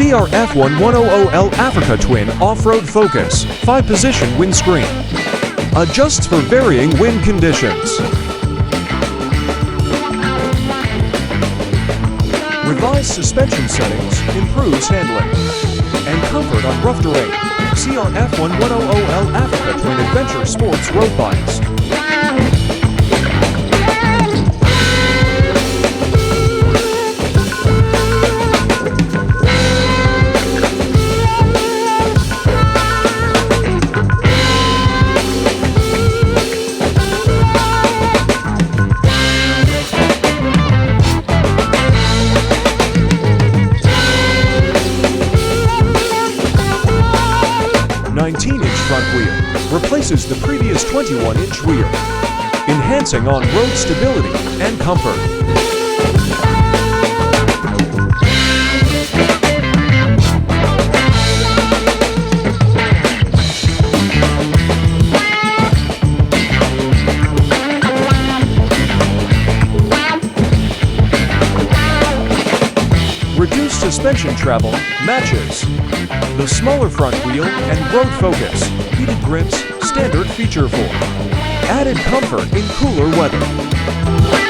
CRF1100L Africa Twin Off-Road Focus 5-position windscreen. Adjusts for varying wind conditions. Revised suspension settings improves handling and comfort on rough terrain. CRF1100L Africa Twin Adventure Sports Road Bikes. Front wheel replaces the previous 21-inch wheel, enhancing on-road stability and comfort. Reduced suspension travel matches the smaller front wheel and road focus, heated grips, standard feature form. Added comfort in cooler weather.